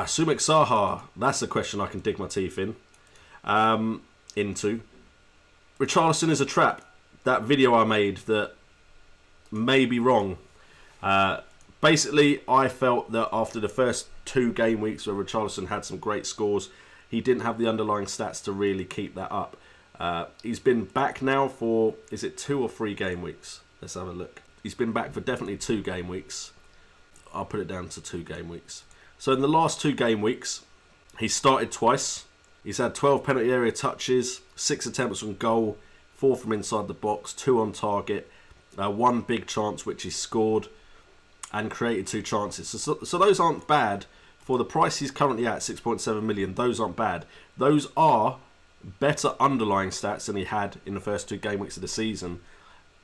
Sumek Saha, that's a question I can dig my teeth into. Richarlison is a trap. That video I made that may be wrong. Basically, I felt that after the first 2 game weeks where Richarlison had some great scores, he didn't have the underlying stats to really keep that up. He's been back now for, is it 2 or 3 game weeks? Let's have a look. He's been back for definitely 2 game weeks. I'll put it down to 2 game weeks. So in the last 2 game weeks, he started twice. He's had 12 penalty area touches, 6 attempts on goal, 4 from inside the box, 2 on target, 1 big chance which he scored, and created 2 chances. So those aren't bad. For the price he's currently at, 6.7 million, those aren't bad. Those are better underlying stats than he had in the first 2 game weeks of the season.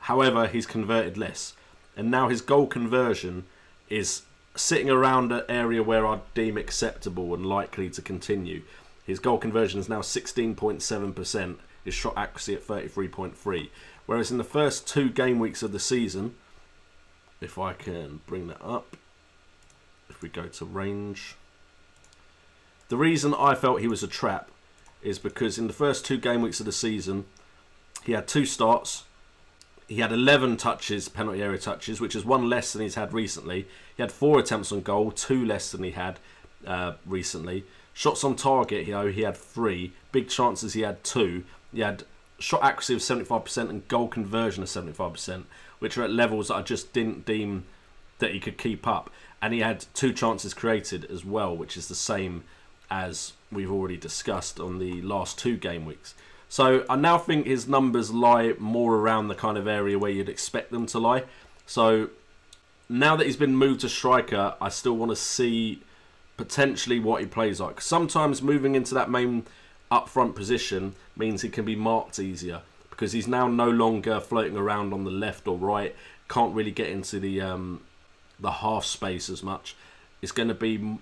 However, he's converted less. And now his goal conversion is sitting around an area where I'd deem acceptable and likely to continue. His goal conversion is now 16.7%, his shot accuracy at 33.3%. Whereas in the first 2 game weeks of the season, if I can bring that up, if we go to range, the reason I felt he was a trap is because in the first 2 game weeks of the season, he had 2 starts. He had 11 touches, penalty area touches, which is 1 less than he's had recently. He had 4 attempts on goal, 2 less than he had recently. Shots on target, he had 3. Big chances, he had 2. He had shot accuracy of 75% and goal conversion of 75%, which are at levels that I just didn't deem that he could keep up. And he had 2 chances created as well, which is the same as we've already discussed on the last 2 game weeks. So I now think his numbers lie more around the kind of area where you'd expect them to lie. So now that he's been moved to striker, I still want to see potentially what he plays like. Sometimes moving into that main up front position means he can be marked easier because he's now no longer floating around on the left or right, can't really get into the half space as much. It's going to be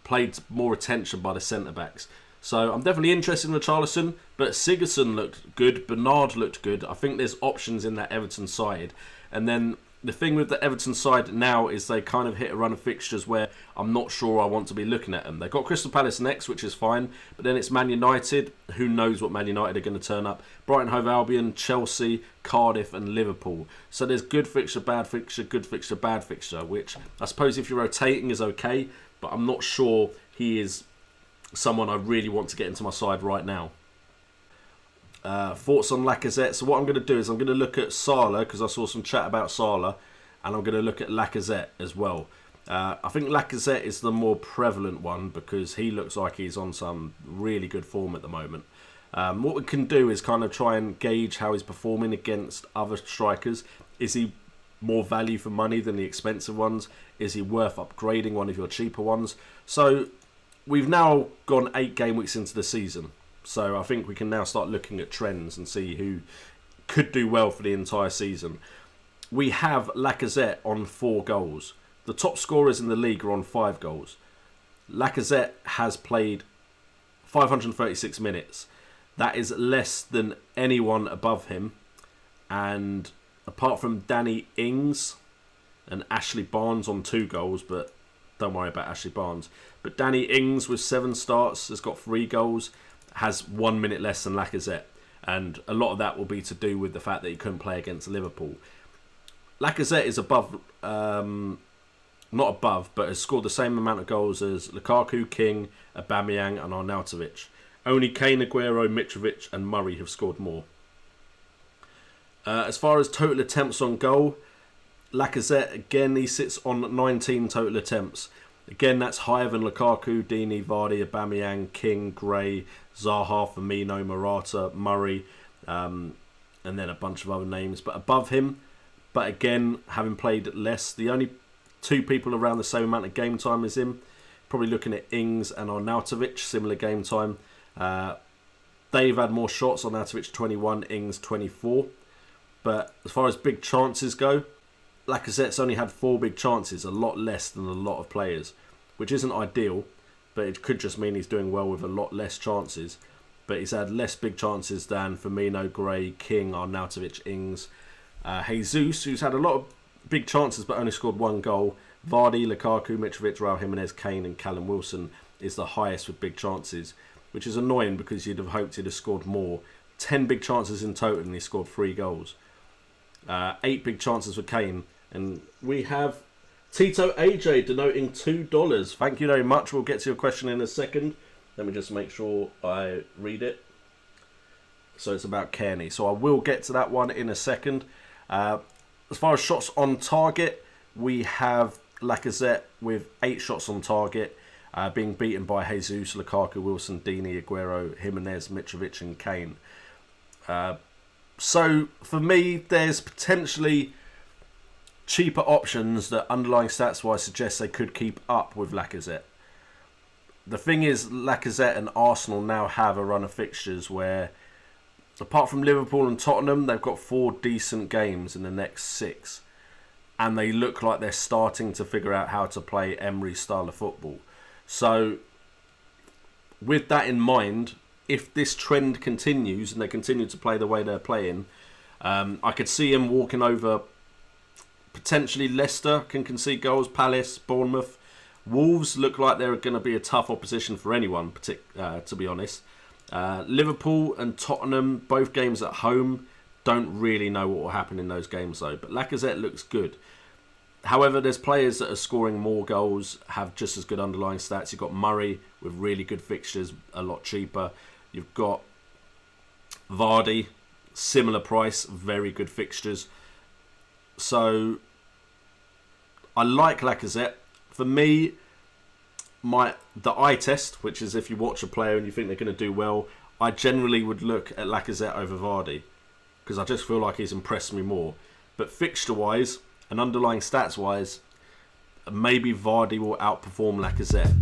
played more attention by the centre-backs. So I'm definitely interested in Richarlison, but Sigurdsson looked good, Bernard looked good. I think there's options in that Everton side. And then the thing with the Everton side now is they kind of hit a run of fixtures where I'm not sure I want to be looking at them. They've got Crystal Palace next, which is fine, but then it's Man United. Who knows what Man United are going to turn up? Brighton Hove Albion, Chelsea, Cardiff and Liverpool. So there's good fixture, bad fixture, good fixture, bad fixture, which I suppose if you're rotating is okay, but I'm not sure he is someone I really want to get into my side right now. Thoughts on Lacazette. So what I'm going to do is I'm going to look at Salah, because I saw some chat about Salah, and I'm going to look at Lacazette as well. I think Lacazette is the more prevalent one because he looks like he's on some really good form at the moment. What we can do is kind of try and gauge how he's performing against other strikers. Is he more value for money than the expensive ones? Is he worth upgrading one of your cheaper ones? So we've now gone 8 game weeks into the season. So I think we can now start looking at trends and see who could do well for the entire season. We have Lacazette on 4 goals. The top scorers in the league are on 5 goals. Lacazette has played 536 minutes. That is less than anyone above him. And apart from Danny Ings and Ashley Barnes on 2 goals, but don't worry about Ashley Barnes. But Danny Ings with 7 starts has got 3 goals, has 1 minute less than Lacazette. And a lot of that will be to do with the fact that he couldn't play against Liverpool. Lacazette is above, not above, but has scored the same amount of goals as Lukaku, King, Aubameyang and Arnautovic. Only Kane, Aguero, Mitrovic and Murray have scored more. As far as total attempts on goal, Lacazette, again, he sits on 19 total attempts. Again, that's higher than Lukaku, Dini, Vardy, Aubameyang, King, Gray, Zaha, Firmino, Morata, Murray, and then a bunch of other names. But above him, but again, having played less, the only 2 people around the same amount of game time as him, probably looking at Ings and Arnautovic, similar game time. They've had more shots, Arnautovic 21, Ings 24. But as far as big chances go, Lacazette's only had 4 big chances, a lot less than a lot of players, which isn't ideal, but it could just mean he's doing well with a lot less chances. But he's had less big chances than Firmino, Gray, King, Arnautovic, Ings, Jesus, who's had a lot of big chances but only scored 1 goal, Vardy, Lukaku, Mitrovic, Raul Jimenez, Kane and Callum Wilson is the highest with big chances, which is annoying because you'd have hoped he'd have scored more. 10 big chances in total and he scored 3 goals. 8 big chances for Kane. And we have Tito AJ denoting $2. Thank you very much. We'll get to your question in a second. Let me just make sure I read it. So it's about Kearney. So I will get to that one in a second. As far as shots on target, we have Lacazette with 8 shots on target, being beaten by Jesus, Lukaku, Wilson, Dini, Aguero, Jimenez, Mitrovic and Kane. So for me, there's potentially cheaper options that underlying stats wise suggest they could keep up with Lacazette. The thing is, Lacazette and Arsenal now have a run of fixtures where, apart from Liverpool and Tottenham, they've got 4 decent games in the next 6. And they look like they're starting to figure out how to play Emery's style of football. So, with that in mind, if this trend continues and they continue to play the way they're playing, I could see him walking over. Potentially Leicester can concede goals, Palace, Bournemouth. Wolves look like they're going to be a tough opposition for anyone, to be honest. Liverpool and Tottenham, both games at home, don't really know what will happen in those games though. But Lacazette looks good. However, there's players that are scoring more goals, have just as good underlying stats. You've got Murray with really good fixtures, a lot cheaper. You've got Vardy, similar price, very good fixtures. So, I like Lacazette. For me, the eye test, which is if you watch a player and you think they're going to do well, I generally would look at Lacazette over Vardy because I just feel like he's impressed me more. But fixture-wise and underlying stats-wise, maybe Vardy will outperform Lacazette.